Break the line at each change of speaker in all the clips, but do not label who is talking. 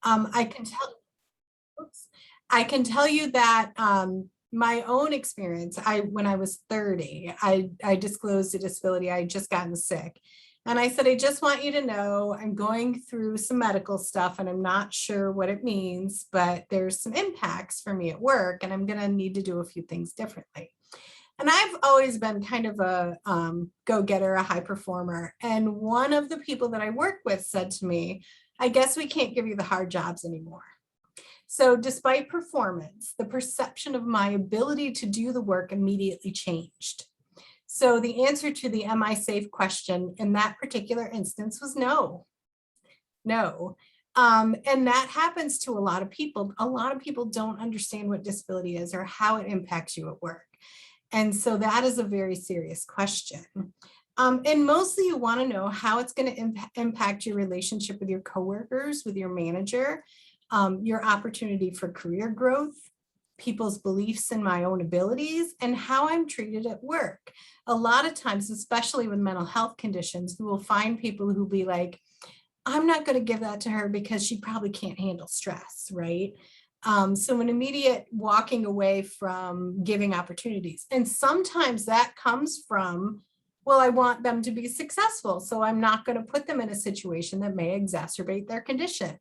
I can tell, oops, I can tell you that my own experience, when I was 30, I disclosed a disability. I had just gotten sick. And I said, I just want you to know I'm going through some medical stuff and I'm not sure what it means, but there's some impacts for me at work and I'm going to need to do a few things differently. And I've always been kind of a go-getter, a high performer. And one of the people that I work with said to me, I guess we can't give you the hard jobs anymore. So despite performance, the perception of my ability to do the work immediately changed. So the answer to the am I safe question in that particular instance was no. And that happens to a lot of people. A lot of people don't understand what disability is or how it impacts you at work. And so that is a very serious question. And mostly you want to know how it's going to impact your relationship with your coworkers, with your manager, your opportunity for career growth, people's beliefs in my own abilities, and how I'm treated at work. A lot of times, especially with mental health conditions, we will find people who be like, I'm not going to give that to her because she probably can't handle stress, right? So an immediate walking away from giving opportunities. And sometimes that comes from, well, I want them to be successful, so I'm not going to put them in a situation that may exacerbate their condition.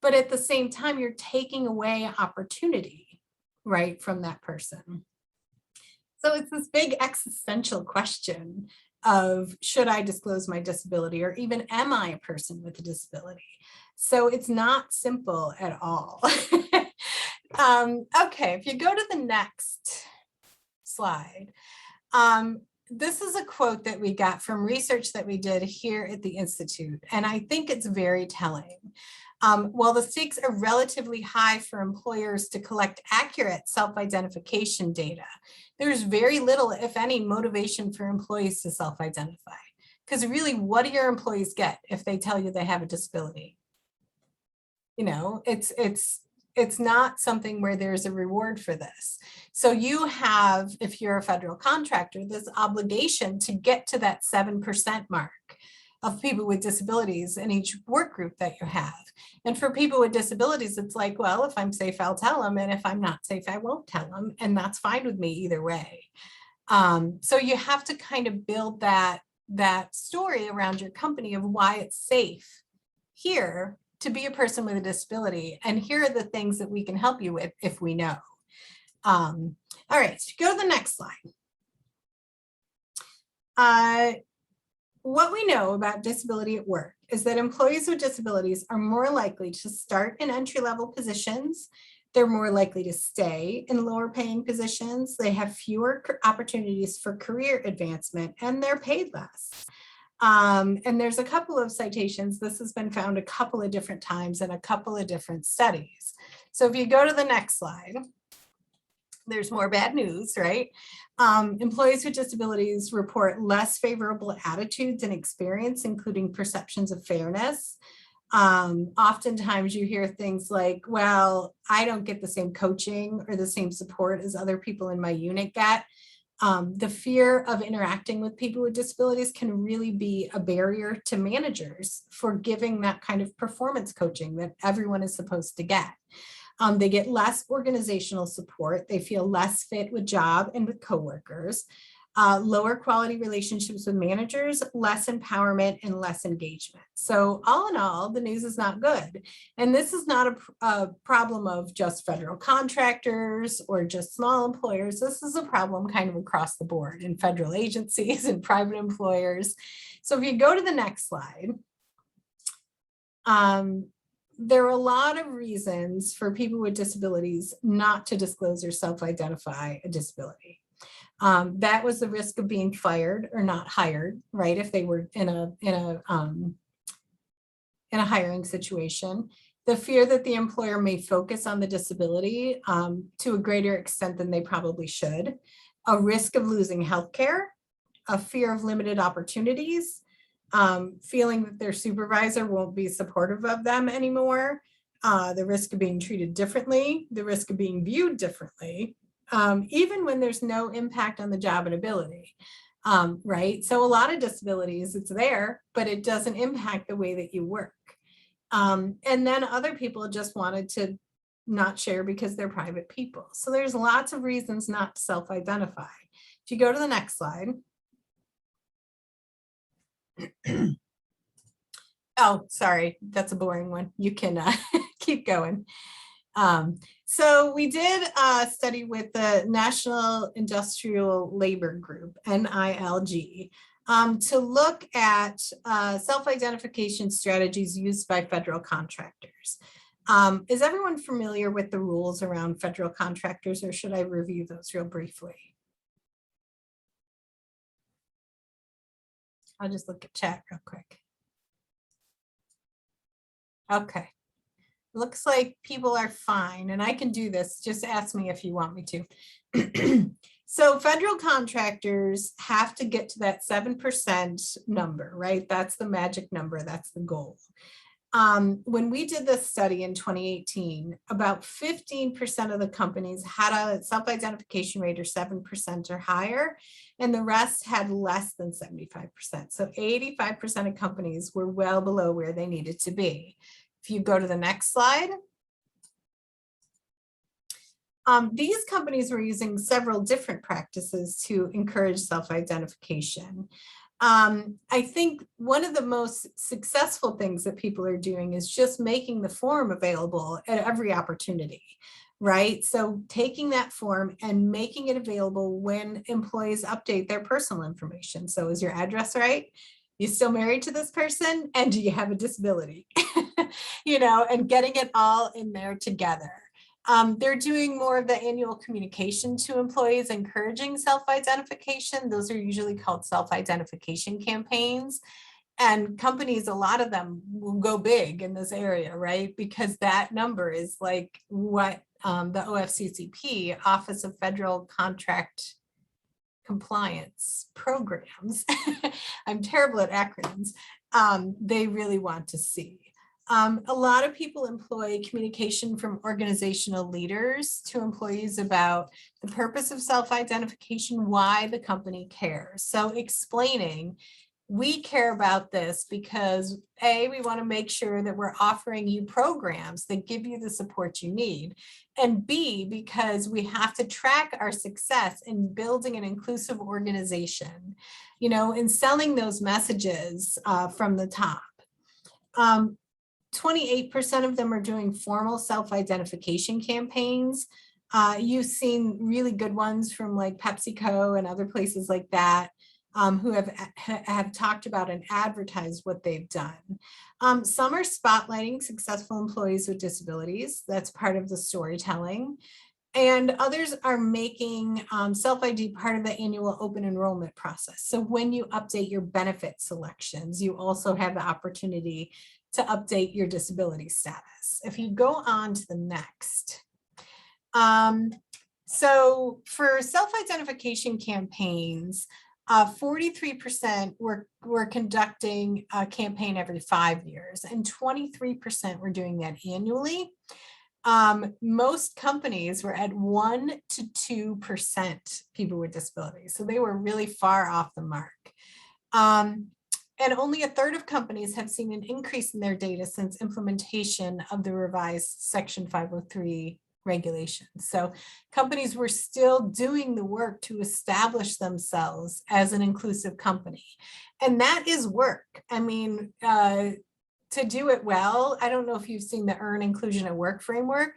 But at the same time, you're taking away opportunity, right, from that person. So it's this big existential question of, should I disclose my disability, or even am I a person with a disability? So it's not simple at all. Okay, if you go to the next slide, this is a quote that we got from research that we did here at the Institute, and I think it's very telling. While the stakes are relatively high for employers to collect accurate self-identification data, there's very little, if any, motivation for employees to self-identify. Because really, what do your employees get if they tell you they have a disability? You know, it's not something where there's a reward for this. So you have, if you're a federal contractor, this obligation to get to that 7% mark of people with disabilities in each work group that you have. And for people with disabilities, it's like, well, if I'm safe, I'll tell them. And if I'm not safe, I won't tell them. And that's fine with me either way. So you have to kind of build that story around your company of why it's safe here to be a person with a disability. And here are the things that we can help you with if we know. All right, so go to the next slide. What we know about disability at work is that employees with disabilities are more likely to start in entry-level positions. They're more likely to stay in lower paying positions. They have fewer opportunities for career advancement, and they're paid less. And there's a couple of citations. This has been found a couple of different times in a couple of different studies. So if you go to the next slide, there's more bad news, right? Employees with disabilities report less favorable attitudes and experience, including perceptions of fairness. Oftentimes you hear things like, well, I don't get the same coaching or the same support as other people in my unit get. The fear of interacting with people with disabilities can really be a barrier to managers for giving that kind of performance coaching that everyone is supposed to get. They get less organizational support. They feel less fit with job and with coworkers, lower quality relationships with managers, less empowerment, and less engagement. So all in all, the news is not good. And this is not a problem of just federal contractors or just small employers. This is a problem kind of across the board in federal agencies and private employers. So if you go to the next slide, there are a lot of reasons for people with disabilities not to disclose or self-identify a disability. That was the risk of being fired or not hired, right? If they were in a hiring situation. The fear that the employer may focus on the disability to a greater extent than they probably should. A risk of losing health care, a fear of limited opportunities, feeling that their supervisor won't be supportive of them anymore, the risk of being treated differently, the risk of being viewed differently, even when there's no impact on the job and ability, right? So a lot of disabilities, it's there, but it doesn't impact the way that you work. And then other people just wanted to not share because they're private people. So there's lots of reasons not to self-identify. If you go to the next slide. Oh, sorry, that's a boring one. You can keep going. So we did a study with the National Industrial Labor Group, NILG, to look at self-identification strategies used by federal contractors. Is everyone familiar with the rules around federal contractors, or should I review those real briefly? I'll just look at chat real quick. Okay. Looks like people are fine, and I can do this. Just ask me if you want me to. So federal contractors have to get to that 7% number, right? That's the magic number. That's the goal. When we did this study in 2018, about 15% of the companies had a self-identification rate of 7% or higher, and the rest had less than 75%. So 85% of companies were well below where they needed to be. If you go to the next slide. These companies were using several different practices to encourage self-identification. I think one of the most successful things that people are doing is just making the form available at every opportunity, right? So taking that form and making it available when employees update their personal information. So is your address right? You still married to this person? And do you have a disability? You know, and getting it all in there together. They're doing more of the annual communication to employees, encouraging self-identification. Those are usually called self-identification campaigns. And companies, a lot of them will go big in this area, right? Because that number is like what the OFCCP, Office of Federal Contract Compliance Programs, I'm terrible at acronyms, they really want to see. A lot of people employ communication from organizational leaders to employees about the purpose of self-identification, why the company cares. So explaining, we care about this because A, we want to make sure that we're offering you programs that give you the support you need. And B, because we have to track our success in building an inclusive organization, you know, in selling those messages from the top. 28% of them are doing formal self-identification campaigns. You've seen really good ones from like PepsiCo and other places like that who have talked about and advertised what they've done. Some are spotlighting successful employees with disabilities. That's part of the storytelling. And others are making self-ID part of the annual open enrollment process. So when you update your benefit selections, you also have the opportunity to update your disability status. If you go on to the next. So for self-identification campaigns, 43% were conducting a campaign every 5 years, and 23% were doing that annually. Most companies were at 1 to 2% people with disabilities. So they were really far off the mark. And only a third of companies have seen an increase in their data since implementation of the revised Section 503 regulations. So companies were still doing the work to establish themselves as an inclusive company. And that is work. I mean, to do it well, I don't know if you've seen the Earn Inclusion at Work framework,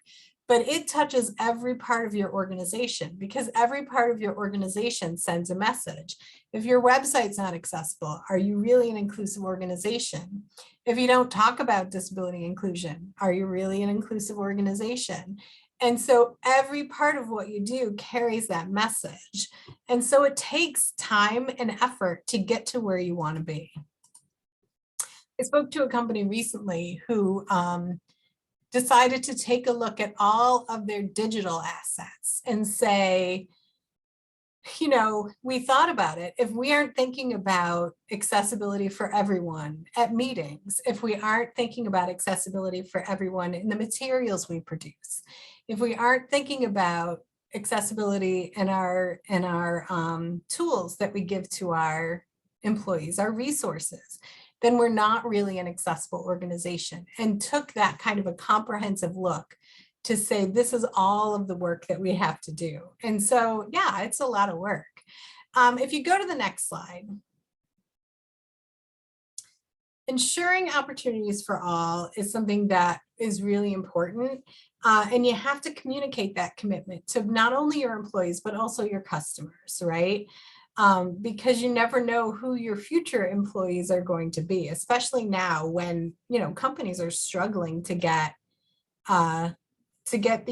but it touches every part of your organization because every part of your organization sends a message. If your website's not accessible, are you really an inclusive organization? If you don't talk about disability inclusion, are you really an inclusive organization? And so every part of what you do carries that message. And so it takes time and effort to get to where you want to be. I spoke to a company recently who decided to take a look at all of their digital assets and say, you know, we thought about it. If we aren't thinking about accessibility for everyone at meetings, if we aren't thinking about accessibility for everyone in the materials we produce, if we aren't thinking about accessibility in our tools that we give to our employees, our resources, then we're not really an accessible organization, and took that kind of a comprehensive look to say, this is all of the work that we have to do. And so, yeah, it's a lot of work. If you go to the next slide. Ensuring opportunities for all is something that is really important. And you have to communicate that commitment to not only your employees, but also your customers, right? Because you never know who your future employees are going to be, especially now when, you know, companies are struggling to get the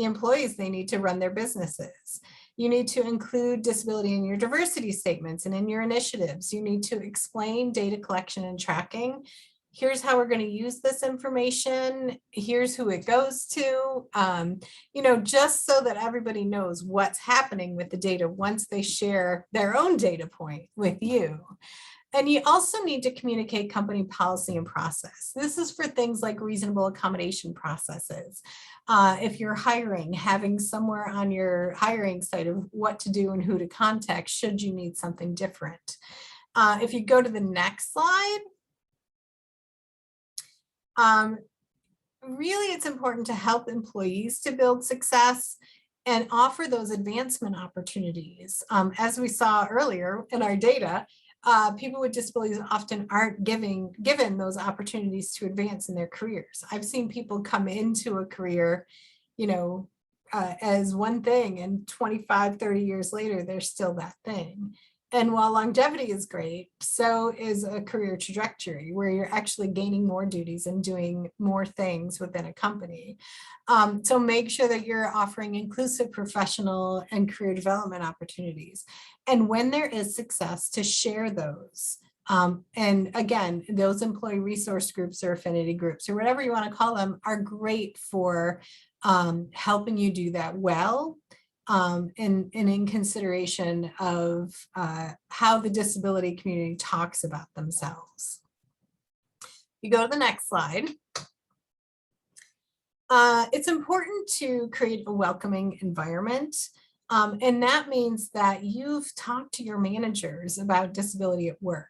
employees they need to run their businesses. You need to include disability in your diversity statements and in your initiatives. You need to explain data collection and tracking. Here's how we're going to use this information. Here's who it goes to, you know, just so that everybody knows what's happening with the data once they share their own data point with you. And you also need to communicate company policy and process. This is for things like reasonable accommodation processes. If you're hiring, having somewhere on your hiring site of what to do and who to contact should you need something different. If you go to the next slide, really it's important to help employees to build success and offer those advancement opportunities. As we saw earlier in our data, people with disabilities often aren't given those opportunities to advance in their careers. I've seen people come into a career, you know, as one thing, and 25, 30 years later, they're still that thing. And while longevity is great, so is a career trajectory where you're actually gaining more duties and doing more things within a company. So make sure that you're offering inclusive professional and career development opportunities. And when there is success, to share those. And again, those employee resource groups or affinity groups or whatever you want to call them are great for helping you do that well. And in consideration of how the disability community talks about themselves. You go to the next slide. It's important to create a welcoming environment. And that means that you've talked to your managers about disability at work.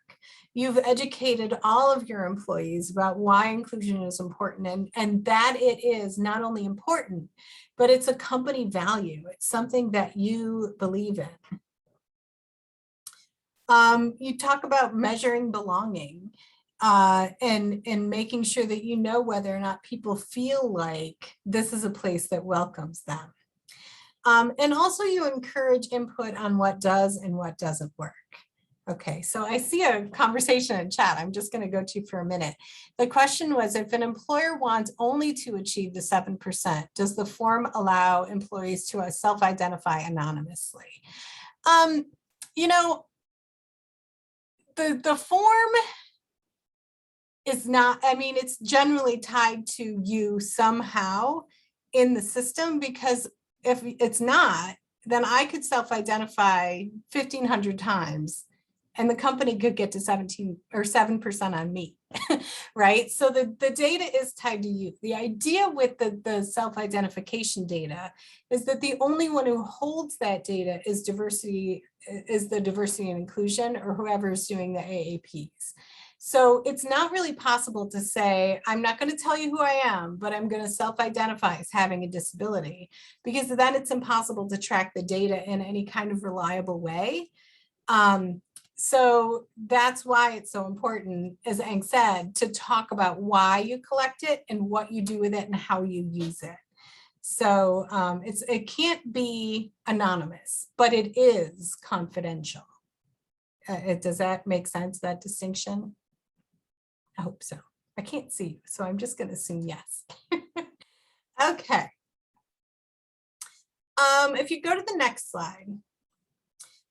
You've educated all of your employees about why inclusion is important, and that it is not only important, but it's a company value. It's something that you believe in. You talk about measuring belonging and making sure that you know whether or not people feel like this is a place that welcomes them. And also you encourage input on what does and what doesn't work. Okay, so I see a conversation in chat. I'm just going to go to for a minute. The question was, if an employer wants only to achieve the 7%, does the form allow employees to self-identify anonymously? You know, the form is not, I mean, it's generally tied to you somehow in the system, because if it's not, then I could self-identify 1,500 times and the company could get to 17 or 7% on me, right? So the data is tied to you. The idea with the self-identification data is that the only one who holds that data is the diversity and inclusion, or whoever is doing the AAPs. So it's not really possible to say, I'm not going to tell you who I am, but I'm going to self-identify as having a disability, because then it's impossible to track the data in any kind of reliable way. So that's why it's so important, as Ang said, to talk about why you collect it and what you do with it and how you use it. So it can't be anonymous, but it is confidential. Does that make sense, that distinction? I hope so. I can't see you, so I'm just going to assume yes. Okay. If you go to the next slide.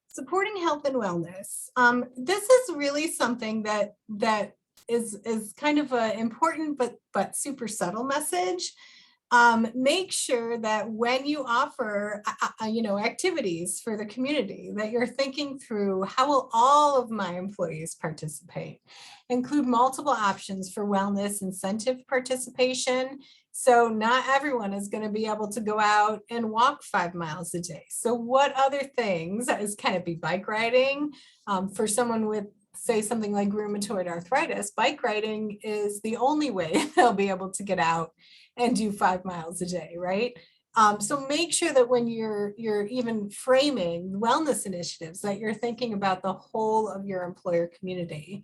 Supporting health and wellness. This is really something that is kind of an important but super subtle message. Make sure that when you offer activities for the community, that you're thinking through, how will all of my employees participate? Include multiple options for wellness incentive participation. So not everyone is going to be able to go out and walk 5 miles a day. So what other things, is kind of be bike riding for someone with say something like rheumatoid arthritis, bike riding is the only way they'll be able to get out and do 5 miles a day, right? So make sure that when you're even framing wellness initiatives, that you're thinking about the whole of your employer community.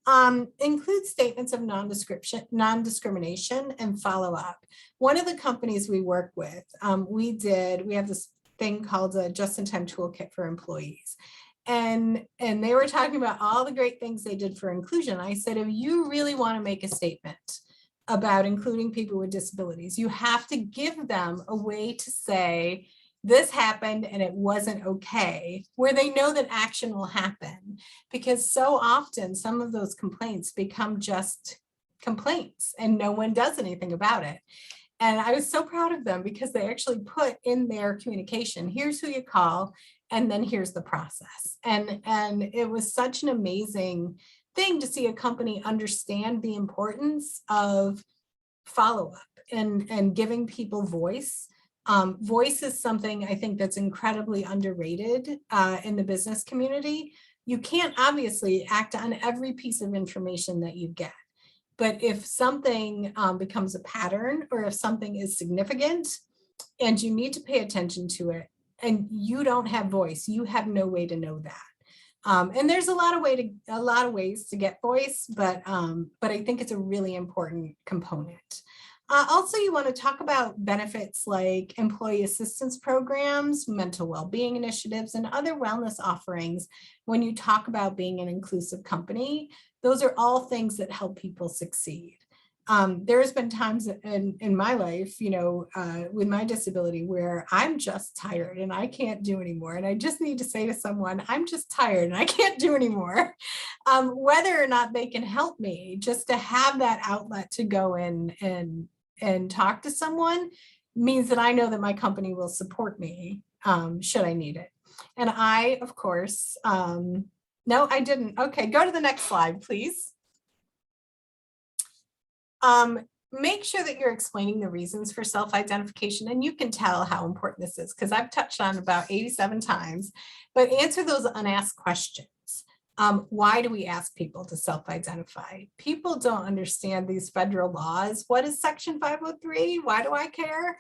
Include statements of non-discrimination and follow up. One of the companies we work with, we have this thing called a just-in-time toolkit for employees. And they were talking about all the great things they did for inclusion. I said, if you really want to make a statement about including people with disabilities, you have to give them a way to say, this happened and it wasn't okay, where they know that action will happen. Because so often some of those complaints become just complaints and no one does anything about it. And I was so proud of them because they actually put in their communication, here's who you call, and then here's the process. And it was such an amazing thing to see a company understand the importance of follow-up and giving people voice. Voice is something I think that's incredibly underrated in the business community. You can't obviously act on every piece of information that you get. But if something becomes a pattern, or if something is significant and you need to pay attention to it and you don't have voice, you have no way to know that. And there's a lot of ways to get voice, but I think it's a really important component. Also, you want to talk about benefits like employee assistance programs, mental well-being initiatives, and other wellness offerings when you talk about being an inclusive company. Those are all things that help people succeed. There's been times in my life, with my disability where I'm just tired and I can't do anymore. And I just need to say to someone, I'm just tired and I can't do anymore. Whether or not they can help me, just to have that outlet to go in and talk to someone means that I know that my company will support me should I need it. And I, of course, no, I didn't. Okay, go to the next slide, please. Make sure that you're explaining the reasons for self-identification, and you can tell how important this is because I've touched on about 87 times, but answer those unasked questions. Why do we ask people to self-identify? People don't understand these federal laws. What is Section 503? Why do I care?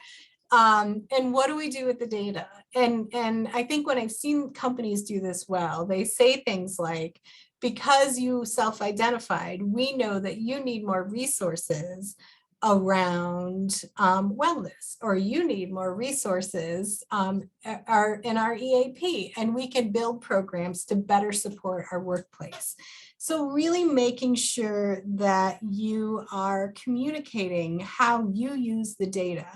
And what do we do with the data? And I think when I've seen companies do this well, they say things like, because you self-identified, we know that you need more resources around wellness, or you need more resources in our EAP, and we can build programs to better support our workplace. So really making sure that you are communicating how you use the data,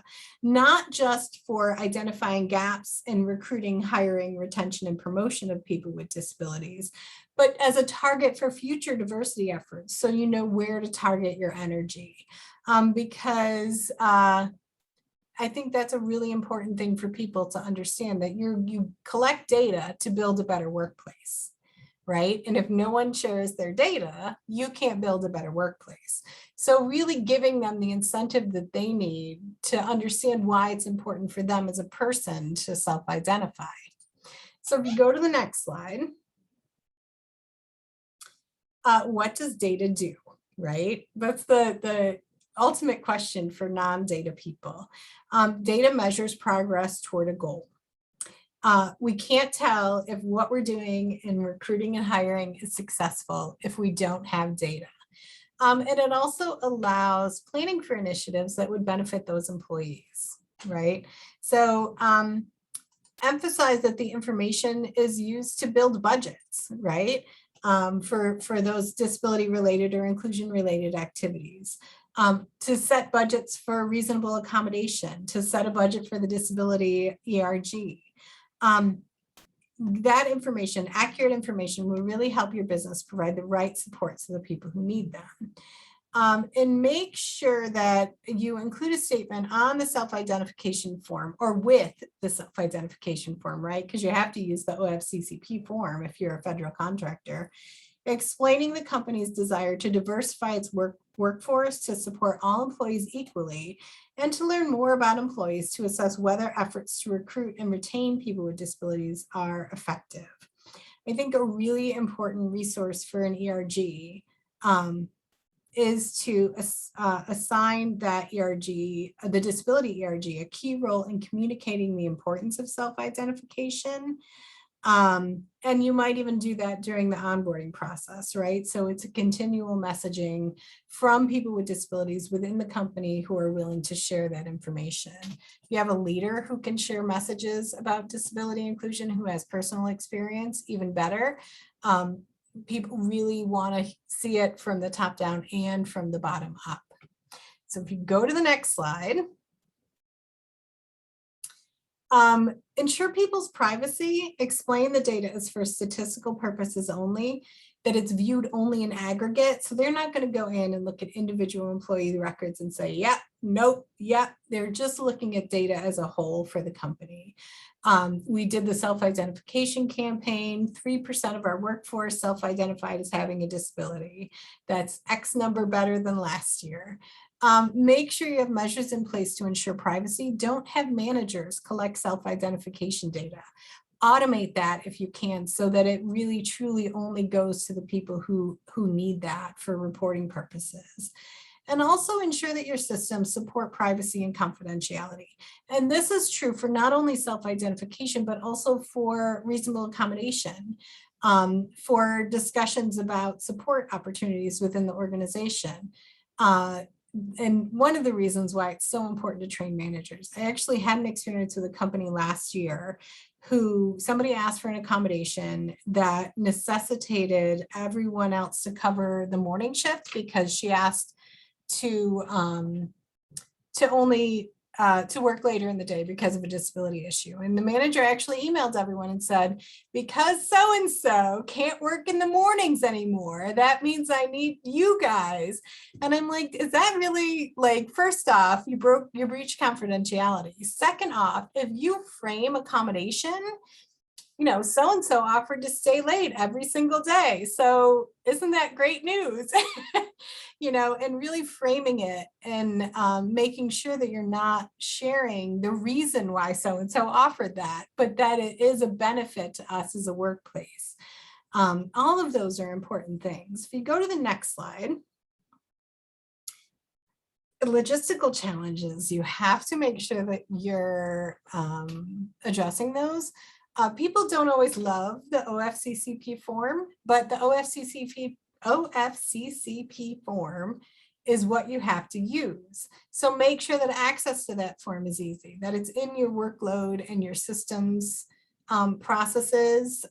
not just for identifying gaps in recruiting, hiring, retention, and promotion of people with disabilities, but as a target for future diversity efforts, so you know where to target your energy. Because I think that's a really important thing for people to understand, that you collect data to build a better workplace, right? And if no one shares their data, you can't build a better workplace. So really giving them the incentive that they need to understand why it's important for them as a person to self-identify. So if you go to the next slide, what does data do, right? That's the ultimate question for non-data people. Data measures progress toward a goal. We can't tell if what we're doing in recruiting and hiring is successful if we don't have data. And it also allows planning for initiatives that would benefit those employees, right? So emphasize that the information is used to build budgets, right? For those disability-related or inclusion-related activities. To set budgets for reasonable accommodation, to set a budget for the disability ERG. That information, accurate information, will really help your business provide the right supports to the people who need them. And make sure that you include a statement on the self-identification form, or with the self-identification form, right? Because you have to use the OFCCP form if you're a federal contractor, explaining the company's desire to diversify its workforce to support all employees equally, and to learn more about employees to assess whether efforts to recruit and retain people with disabilities are effective. I think a really important resource for an ERG is to assign that ERG, the disability ERG, a key role in communicating the importance of self-identification. And you might even do that during the onboarding process, right? So it's a continual messaging from people with disabilities within the company who are willing to share that information. If you have a leader who can share messages about disability inclusion, who has personal experience, even better. People really want to see it from the top down and from the bottom up. So if you go to the next slide. Ensure people's privacy, explain the data is for statistical purposes only, that it's viewed only in aggregate. So they're not going to go in and look at individual employee records and say, yep, nope, yep. They're just looking at data as a whole for the company. We did the self-identification campaign. 3% of our workforce self-identified as having a disability. That's X number better than last year. Make sure you have measures in place to ensure privacy. Don't have managers collect self-identification data. Automate that if you can, so that it really truly only goes to the people who need that for reporting purposes. And also ensure that your systems support privacy and confidentiality. And this is true for not only self-identification, but also for reasonable accommodation, for discussions about support opportunities within the organization. And one of the reasons why it's so important to train managers. I actually had an experience with a company last year who somebody asked for an accommodation that necessitated everyone else to cover the morning shift because she asked to only to work later in the day because of a disability issue. And the manager actually emailed everyone and said, because so-and-so can't work in the mornings anymore, that means I need you guys. And I'm like, is that really, like, first off, you breached confidentiality. Second off, if you frame accommodation, you know, so-and-so offered to stay late every single day. So isn't that great news? You know, and really framing it and making sure that you're not sharing the reason why so-and-so offered that, but that it is a benefit to us as a workplace. All of those are important things. If you go to the next slide, logistical challenges, you have to make sure that you're addressing those. People don't always love the OFCCP form, but the OFCCP form is what you have to use. So make sure that access to that form is easy, that it's in your workload and your systems processes.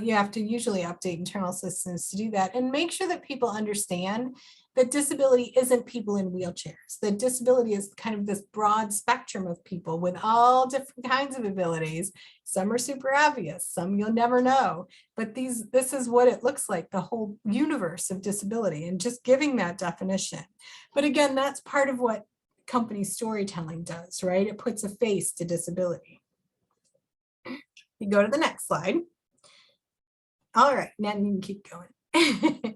You have to usually update internal systems to do that, and make sure that people understand that disability isn't people in wheelchairs. That disability is kind of this broad spectrum of people with all different kinds of abilities. Some are super obvious, some you'll never know, but this is what it looks like, the whole universe of disability, and just giving that definition. But again, that's part of what company storytelling does, right? It puts a face to disability. You go to the next slide. All right, now you can keep going.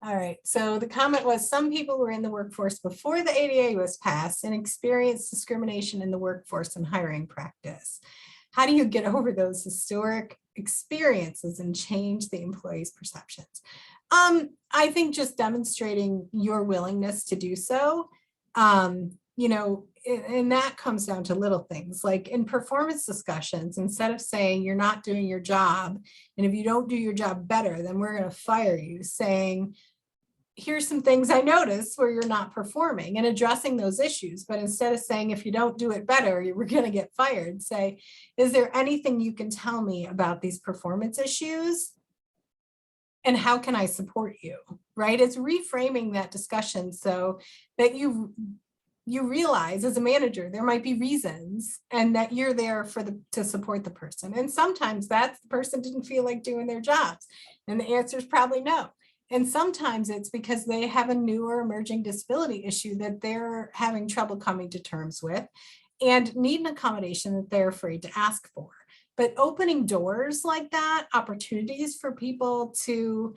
All right, so the comment was, some people were in the workforce before the ADA was passed and experienced discrimination in the workforce and hiring practice. How do you get over those historic experiences and change the employees' perceptions? I think just demonstrating your willingness to do so, you know, and that comes down to little things like in performance discussions, instead of saying you're not doing your job, and if you don't do your job better, then we're going to fire you, saying, here's some things I noticed where you're not performing, and addressing those issues. But instead of saying, if you don't do it better, we're going to get fired, say, is there anything you can tell me about these performance issues? And how can I support you? Right? It's reframing that discussion so that you realize as a manager, there might be reasons, and that you're there to support the person. And sometimes that's the person didn't feel like doing their jobs. And the answer is probably no. And sometimes it's because they have a new or emerging disability issue that they're having trouble coming to terms with and need an accommodation that they're afraid to ask for. But opening doors like that, opportunities for people to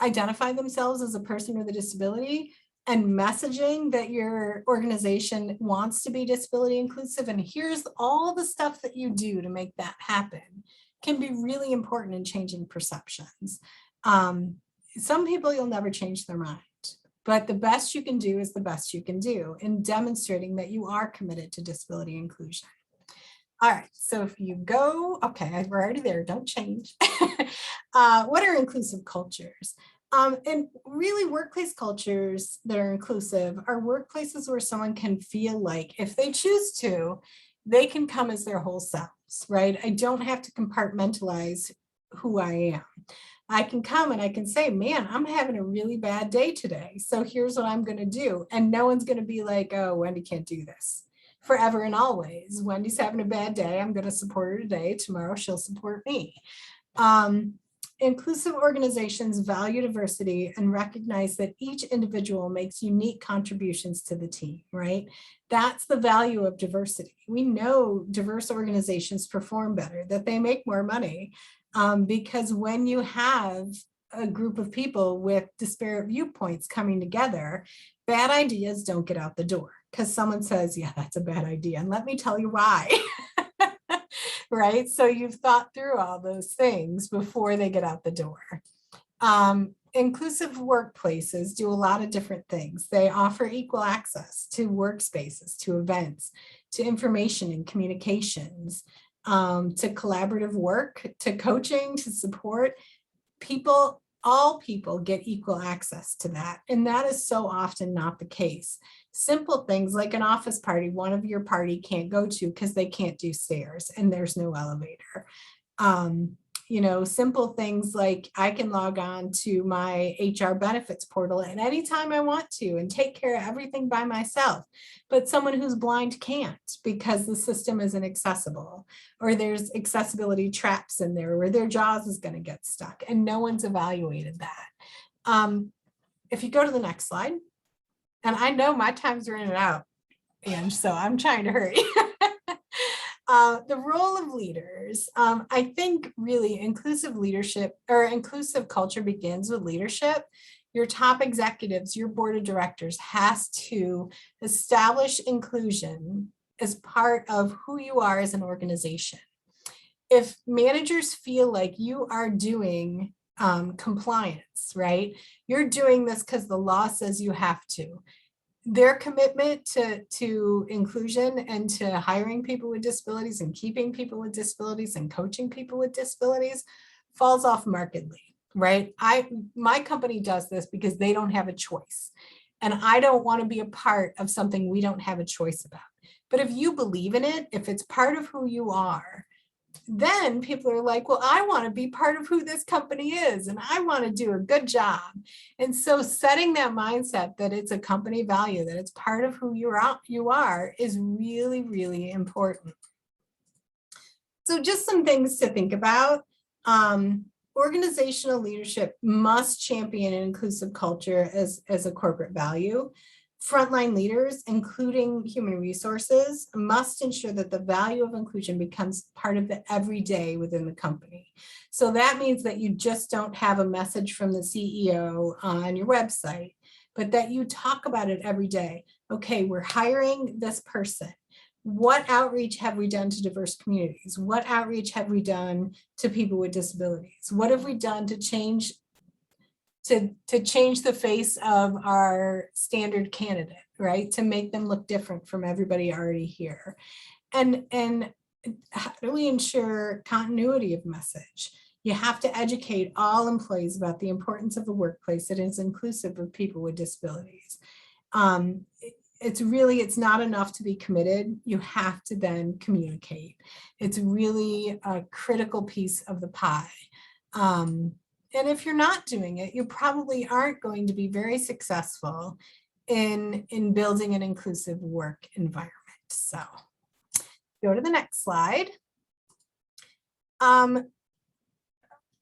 identify themselves as a person with a disability, and messaging that your organization wants to be disability inclusive, and here's all the stuff that you do to make that happen, can be really important in changing perceptions. Some people, you'll never change their mind, but the best you can do is the best you can do in demonstrating that you are committed to disability inclusion. All right, so if you go, okay, we're already there, don't change. What are inclusive cultures? And really, workplace cultures that are inclusive are workplaces where someone can feel like, if they choose to, they can come as their whole selves, right? I don't have to compartmentalize who I am. I can come and I can say, man, I'm having a really bad day today, so here's what I'm going to do. And no one's going to be like, oh, Wendy can't do this. Forever and always, Wendy's having a bad day, I'm going to support her today. Tomorrow, she'll support me. Inclusive organizations value diversity and recognize that each individual makes unique contributions to the team, right? That's the value of diversity. We know diverse organizations perform better, that they make more money, because when you have a group of people with disparate viewpoints coming together, bad ideas don't get out the door because someone says, yeah, that's a bad idea. And let me tell you why. Right? So you've thought through all those things before they get out the door. Inclusive workplaces do a lot of different things. They offer equal access to workspaces, to events, to information and communications, to collaborative work, to coaching, to support. People, all people get equal access to that. And that is so often not the case. Simple things like an office party, one of your party can't go to because they can't do stairs and there's no elevator. Simple things like I can log on to my HR benefits portal at any time I want to and take care of everything by myself. But someone who's blind can't because the system isn't accessible, or there's accessibility traps in there where their jaws is going to get stuck and no one's evaluated that. If you go to the next slide, and I know my time's running out, and so I'm trying to hurry. The role of leaders. I think really inclusive leadership or inclusive culture begins with leadership. Your top executives, your board of directors has to establish inclusion as part of who you are as an organization. If managers feel like you are doing compliance, right? You're doing this because the law says you have to. Their commitment to inclusion and to hiring people with disabilities and keeping people with disabilities and coaching people with disabilities falls off markedly, right? My company does this because they don't have a choice. And I don't want to be a part of something we don't have a choice about. But if you believe in it, if it's part of who you are, then people are like, well, I want to be part of who this company is, and I want to do a good job. And so setting that mindset that it's a company value, that it's part of who you are is really, really important. So just some things to think about. Organizational leadership must champion an inclusive culture as a corporate value. Frontline leaders, including human resources, must ensure that the value of inclusion becomes part of the everyday within the company. So that means that you just don't have a message from the CEO on your website, but that you talk about it every day. Okay, we're hiring this person. What outreach have we done to diverse communities? What outreach have we done to people with disabilities? What have we done to change the face of our standard candidate, right? To make them look different from everybody already here. And how do we ensure continuity of message? You have to educate all employees about the importance of a workplace that is inclusive of people with disabilities. It's not enough to be committed. You have to then communicate. It's really a critical piece of the pie. And if you're not doing it, you probably aren't going to be very successful in building an inclusive work environment. So go to the next slide.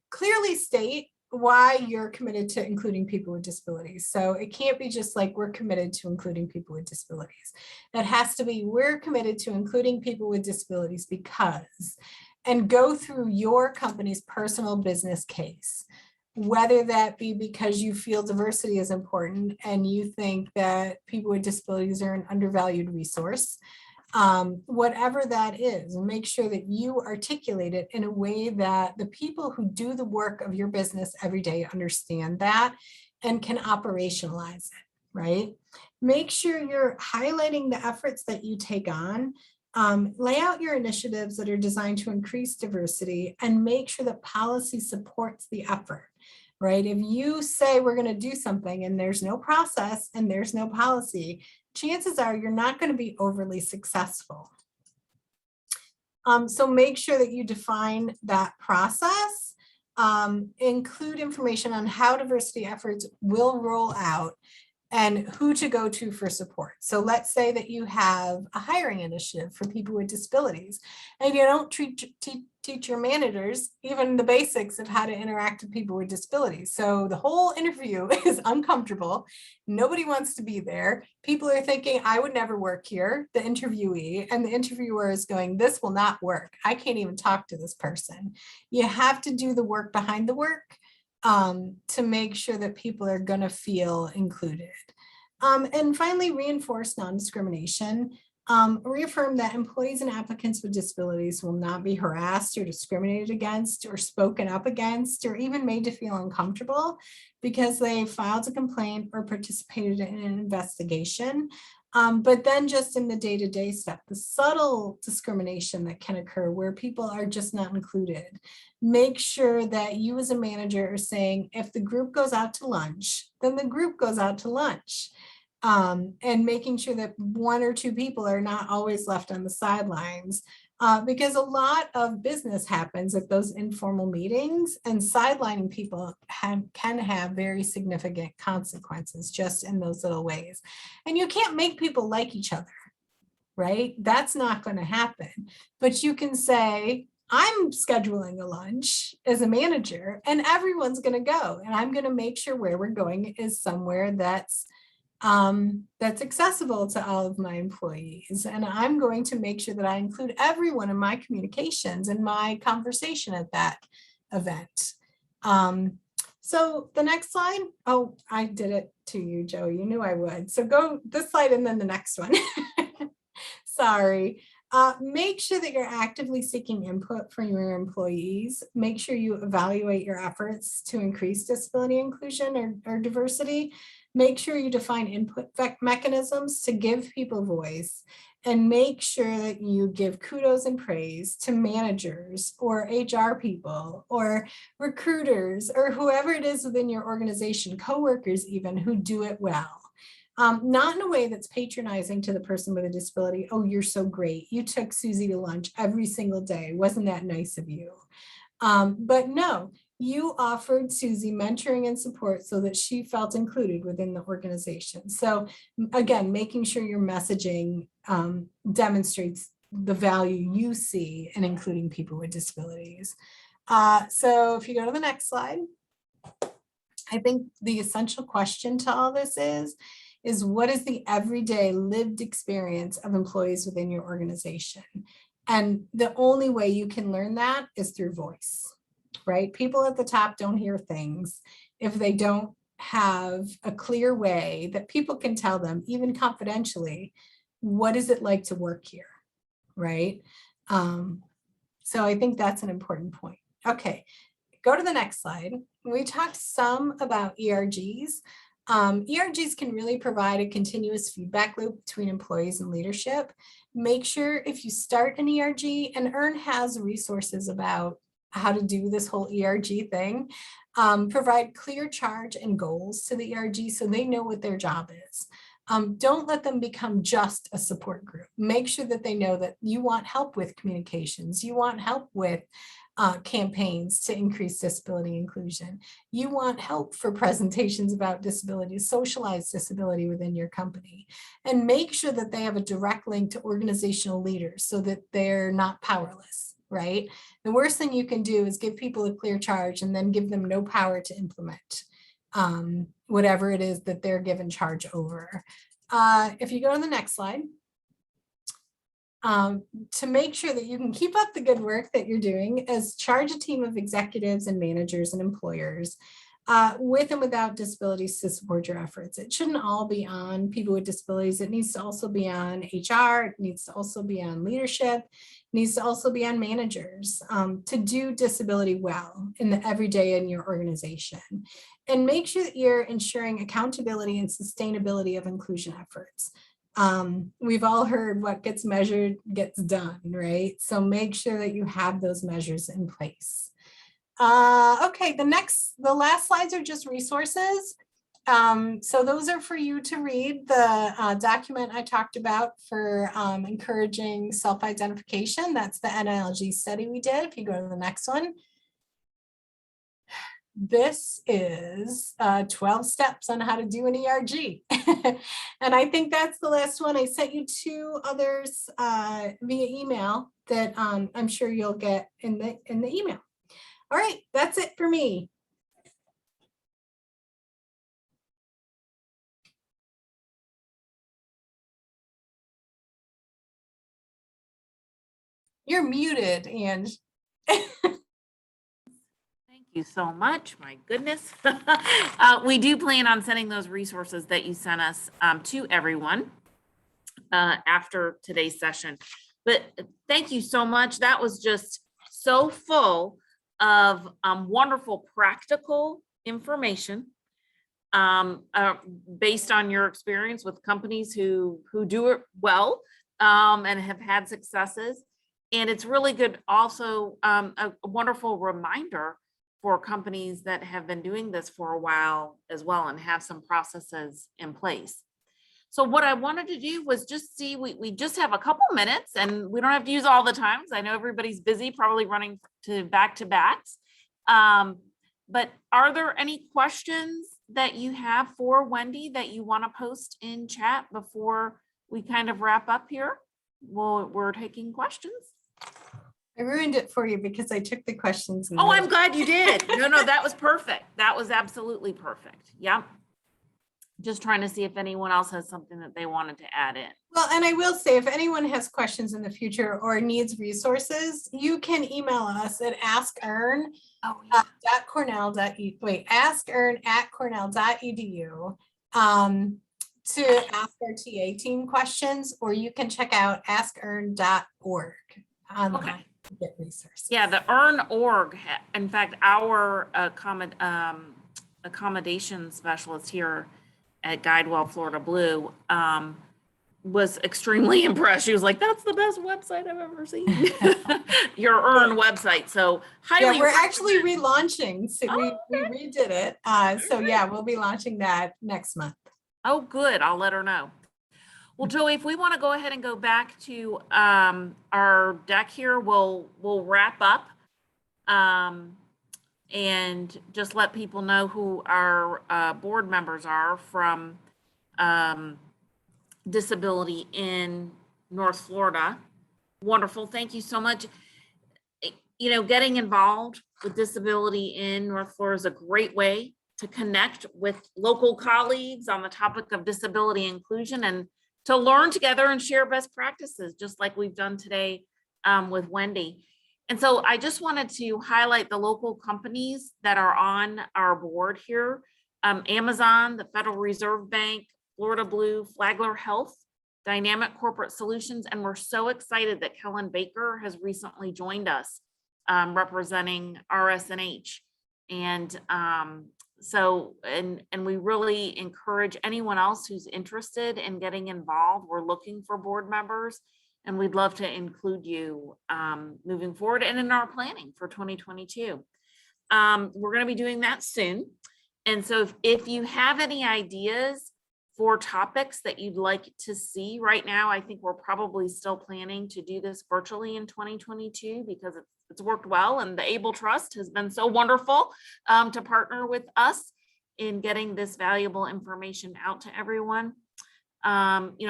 Clearly state why you're committed to including people with disabilities. So it can't be just like we're committed to including people with disabilities. That has to be we're committed to including people with disabilities because, and go through your company's personal business case. whether that be because you feel diversity is important and you think that people with disabilities are an undervalued resource, whatever that is, and make sure that you articulate it in a way that the people who do the work of your business every day understand that and can operationalize it, right? Make sure you're highlighting the efforts that you take on. Lay out your initiatives that are designed to increase diversity and make sure that policy supports the effort, right? If you say we're going to do something and there's no process and there's no policy, chances are you're not going to be overly successful. So make sure that you define that process, include information on how diversity efforts will roll out and who to go to for support. So let's say that you have a hiring initiative for people with disabilities and you don't teach your managers even the basics of how to interact with people with disabilities. So the whole interview is uncomfortable. Nobody wants to be there. People are thinking, I would never work here, the interviewee, and the interviewer is going, this will not work. I can't even talk to this person. You have to do the work behind the work to make sure that people are going to feel included. And finally, reinforce non-discrimination. Reaffirm that employees and applicants with disabilities will not be harassed or discriminated against or spoken up against or even made to feel uncomfortable because they filed a complaint or participated in an investigation. But then just in the day-to-day stuff, the subtle discrimination that can occur where people are just not included. Make sure that you as a manager are saying, if the group goes out to lunch, then the group goes out to lunch. And making sure that one or two people are not always left on the sidelines. Because a lot of business happens at those informal meetings and sidelining people can have very significant consequences just in those little ways. And you can't make people like each other, right? That's not going to happen. But you can say, I'm scheduling a lunch as a manager and everyone's going to go. And I'm going to make sure where we're going is somewhere that's accessible to all of my employees. And I'm going to make sure that I include everyone in my communications and my conversation at that event. So the next slide, oh, I did it to you, Joe, you knew I would. So go this slide and then the next one. Sorry. Make sure that you're actively seeking input from your employees. Make sure you evaluate your efforts to increase disability inclusion or diversity. Make sure you define input mechanisms to give people voice and make sure that you give kudos and praise to managers or HR people or recruiters or whoever it is within your organization, coworkers even, who do it well. Not in a way that's patronizing to the person with a disability. Oh, you're so great. You took Susie to lunch every single day. Wasn't that nice of you? But no, you offered Susie mentoring and support so that she felt included within the organization. So again, making sure your messaging demonstrates the value you see in including people with disabilities. So if you go to the next slide, I think the essential question to all this is what is the everyday lived experience of employees within your organization? And the only way you can learn that is through voice, right? People at the top don't hear things if they don't have a clear way that people can tell them, even confidentially, what is it like to work here, right? So I think that's an important point. Okay, go to the next slide. We talked some about ERGs. ERGs can really provide a continuous feedback loop between employees and leadership. Make sure if you start an ERG, and EARN has resources about how to do this whole ERG thing, provide clear charge and goals to the ERG so they know what their job is. Don't let them become just a support group. Make sure that they know that you want help with communications, you want help with campaigns to increase disability inclusion. You want help for presentations about disability, socialized disability within your company, and make sure that they have a direct link to organizational leaders so that they're not powerless, right? The worst thing you can do is give people a clear charge and then give them no power to implement whatever it is that they're given charge over. If you go to the next slide, to make sure that you can keep up the good work that you're doing, is charge a team of executives and managers and employers with and without disabilities to support your efforts. It shouldn't all be on people with disabilities. It needs to also be on HR. It needs to also be on leadership. It needs to also be on managers to do disability well in the everyday in your organization. And make sure that you're ensuring accountability and sustainability of inclusion efforts. We've all heard what gets measured gets done, right? So make sure that you have those measures in place. Okay, the last slides are just resources. So those are for you to read. The document I talked about for encouraging self-identification, that's the NILG study we did. If you go to the next one. This is 12 steps on how to do an ERG. And I think that's the last one. I sent you 2 others via email that I'm sure you'll get in the email. All right, that's it for me. You're muted, Ange.
Thank you so much. My goodness. We do plan on sending those resources that you sent us to everyone after today's session. But thank you so much. That was just so full of wonderful practical information based on your experience with companies who do it well and have had successes. And it's really good, also a wonderful reminder for companies that have been doing this for a while as well and have some processes in place. So what I wanted to do was just see, we just have a couple minutes and we don't have to use all the time, because I know everybody's busy, probably running to back-to-backs. But are there any questions that you have for Wendy that you want to post in chat before we kind of wrap up here? Well, we're taking questions.
I ruined it for you because I took the questions.
Oh, I'm glad you did. No, that was perfect. That was absolutely perfect. Yep. Just trying to see if anyone else has something that they wanted to add in.
Well, and I will say, if anyone has questions in the future or needs resources, you can email us at askern@cornell.edu to ask our TA team questions, or you can check out askern.org online.
Okay.
To get resources.
Yeah, the EARN.org, in fact, our accommodation specialist here at Guidewell Florida Blue was extremely impressed. She was like, that's the best website I've ever seen. Your EARN website. So highly.
Yeah, we're actually relaunching. So
okay.
we redid it. So yeah, we'll be launching that next month.
Oh, good. I'll let her know. Well, Joey, if we want to go ahead and go back to our deck here, we'll wrap up and just let people know who our board members are from Disability in North Florida. Wonderful. Thank you so much. You know, getting involved with Disability in North Florida is a great way to connect with local colleagues on the topic of disability inclusion and to learn together and share best practices, just like we've done today with Wendy. And so I just wanted to highlight the local companies that are on our board here. Amazon, the Federal Reserve Bank, Florida Blue, Flagler Health, Dynamic Corporate Solutions. And we're so excited that Kellen Baker has recently joined us representing RSNH. And we really encourage anyone else who's interested in getting involved. We're looking for board members, and we'd love to include you moving forward and in our planning for 2022. We're going to be doing that soon. And so if you have any ideas for topics that you'd like to see right now, I think we're probably still planning to do this virtually in 2022 because it's worked well, and the Able Trust has been so wonderful to partner with us in getting this valuable information out to everyone.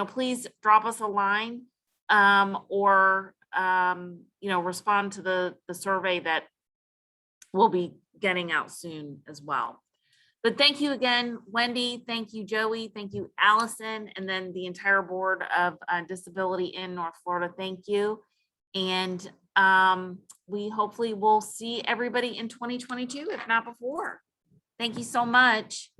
Please drop us a line or respond to the survey that we'll be getting out soon as well. But thank you again, Wendy. Thank you, Joey. Thank you, Allison, and then the entire board of disability in North Florida. Thank you. And we hopefully will see everybody in 2022, if not before. Thank you so much.